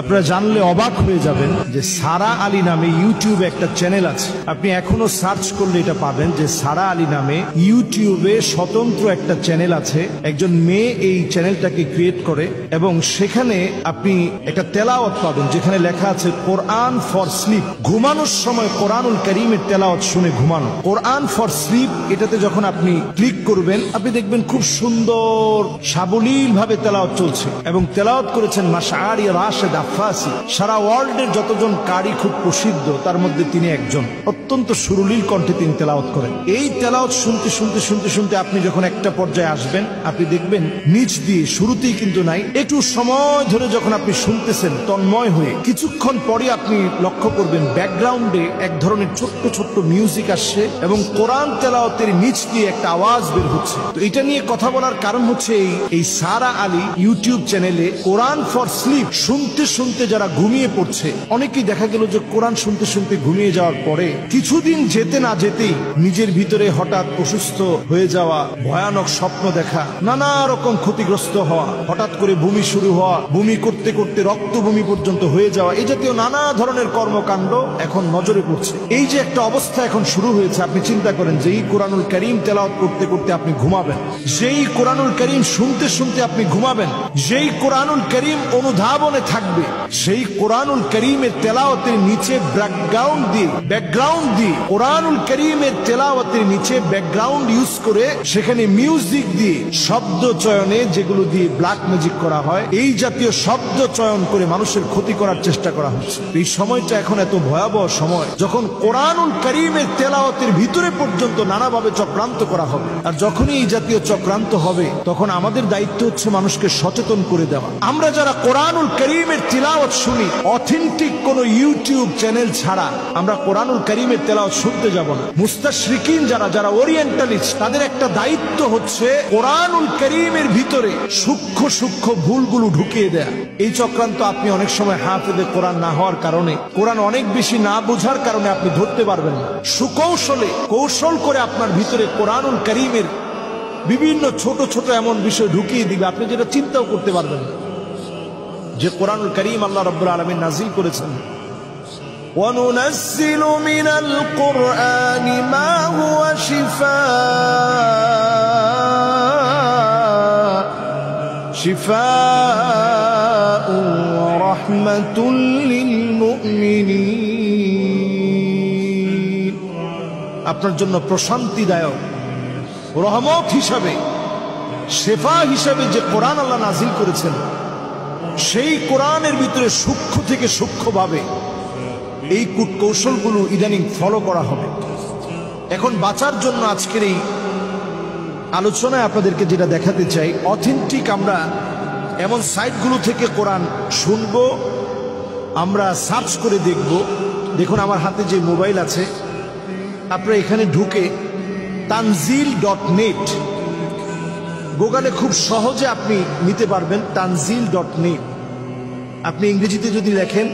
আপনারা জানলে অবাক হয়ে যাবেন যে সারা আলী নামে ইউটিউবে একটা চ্যানেল আছে। আপনি এখনো সার্চ করলে এটা পাবেন যে সারা আলী নামে ইউটিউবে স্বতন্ত্র একটা চ্যানেল আছে। একজন মেয়ে এই চ্যানেলটাকে ক্রিয়েট করে এবং সেখানে আপনি একটা তেলাওয়াত পাবেন যেখানে লেখা আছে কোরআন ফর স্লিপ। ঘুমানোর সময় কোরআনুল কারীমের তেলাওয়াত শুনে ঘুমানো। কোরআন ফর স্লিপ এটাতে যখন আপনি ক্লিক করবেন আপনি দেখবেন খুব সুন্দর সাবলীল ভাবে তেলাওয়াত চলছে এবং তেলাওয়াত করেছেন মাশআরি রাশেদ আফাসি। সারা ওয়ার্ল্ডের যতজন কারি খুব প্রসিদ্ধ তার মধ্যে তিনি একজন। অত্যন্ত সুরলীল কণ্ঠে তিনি তেলাওয়াত করেন। এই তেলাওয়াত শুনতে শুনতে শুনতে শুনতে আপনি যখন একটা পর্যায়ে আসবেন আপনি দেখবেন নিচ দিয়ে শুরুতেই কিন্তু নাই, একটু সময় ধরে যখন আপনি শুনতেছেন তন্ময় হয়ে কিছুক্ষণ পরে আপনি লক্ষ্য করবেন ব্যাকগ্রাউন্ডে এক ধরনের ছোট্ট ছোট্ট মিউজিক আসছে এবং কোরআন তেলাওয়াতের নিচ দিয়ে একটা আওয়াজ বের হচ্ছে। তো এটা নিয়ে কথা বলার কারণ হচ্ছে এই সারা আলী ইউটিউব চ্যানেলে কোরআন ফর স্লিপ শুনতে শুনতে যারা ঘুমিয়ে পড়ছে, অনেকেই দেখা গেল যে কোরআন শুনতে শুনতে ঘুমিয়ে যাওয়ার পরে কিছুদিন যেতে না যেতেই নিজের ভিতরে হঠাৎ অসুস্থ হয়ে যাওয়া, ভয়ানক স্বপ্ন দেখা, নানা রকম ক্ষতিগ্রস্ত হওয়া, হঠাৎ করে বমি শুরু হওয়া, বমি করতে করতে রক্ত বমি পর্যন্ত হয়ে যাওয়া, এই জাতীয় নানা ধরনের কর্মকাণ্ড এখন নজরে পড়ছে। এই যে একটা অবস্থা এখন শুরু হয়েছে, আপনি চিন্তা করেন যে এই কোরআনুল কারীম তেলাওয়াত করতে করতে আপনি ঘুমাবেন, যেই কোরআনুল কারীম শুনতে শুনতে আপনি ঘুমাবেন, যেই কোরআনুল কারীম অনুধাবনে থাকবে, সেই কোরআনুল কারীমের তেলাওয়াতের নিচে ব্যাকগ্রাউন্ড দিয়ে কোরআনুল কারীমের তেলাওয়াতের নিচে ব্যাকগ্রাউন্ড ইউজ করে সেখানে মিউজিক দিয়ে শব্দ চয়নে, যেগুলো দিয়ে ব্ল্যাক ম্যাজিক করা হয়, এই জাতীয় শব্দ চয়ন করে মানুষের ক্ষতি করার চেষ্টা করা হচ্ছে। এই সময়টা এখন এত ভয়াবহ সময় যখন কোরআনুল কারীমের তেলাওয়াতের ভিতরে পর্যন্ত নানাভাবে চক্রান্ত করা হবে। আর যখনই এই জাতীয় চক্রান্ত হবে তখন আমাদের দায়িত্ব হচ্ছে মানুষকে সচেতন করে দেওয়া। আমরা যারা কোরআনুল কারীমের তিলাওয়াত শুনি, অথেন্টিক কোন ইউটিউব চ্যানেল ছাড়া আমরা কোরআনুল কারীমের তেলাওয়াত শুনতে যাব না। মুস্তাশরিকিন যারা ওরিয়েন্টালিস্ট, তাদের একটা দায়িত্ব হচ্ছে কোরআনুল কারীমের ভিতরে সূক্ষ্ম সূক্ষ্ম ভুলগুলো ঢুকিয়ে দেয়া। এই চক্রান্ত আপনি অনেক সময় হাফেজে কোরআন না হওয়ার কারণে, কোরআন অনেক বেশি না বোঝার কারণে আপনি ধরতে পারবেন না। কৌশল করে আপনার ভিতরে কোরআনুল কারীমের বিভিন্ন ছোট ছোট এমন বিষয় ঢুকিয়ে দিবে আপনি যেটা চিন্তাও করতে পারবেন না, যে কোরআনুল কারীম আল্লাহ রাব্বুল আলামিন নাযিল করেছেন। وَنُنَزِّلُ مِنَ الْقُرْآنِ مَا هُوَ شِفَاءٌ وَرَحْمَةٌ لِلْمُؤْمِنِينَ। আপনার জন্য প্রশান্তিদায়ক রহমত হিসাবে, শেফা হিসাবে যে কোরআন আল্লাহ নাযিল করেছেন, সেই কোরআনের ভিতরে সূক্ষ্ম থেকে সূক্ষ্মভাবে এই কৌশলগুলো ইদানিং ফলো করা হবে। এখন বাঁচার জন্য আজকের এই আলোচনায় আপনাদেরকে যেটা দেখাতে চাই, অথেন্টিক আমরা এমন সাইটগুলো থেকে কোরআন শুনবো, আমরা সার্চ করে দেখব। দেখুন আমার হাতে যে মোবাইল আছে, আপনারা এখানে ঢুকে tanzil.net গুগলে খুব সহজে আপনি নিতে পারবেন। tanzil.net আপনি ইংরেজিতে যদি লেখেন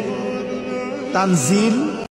tanzil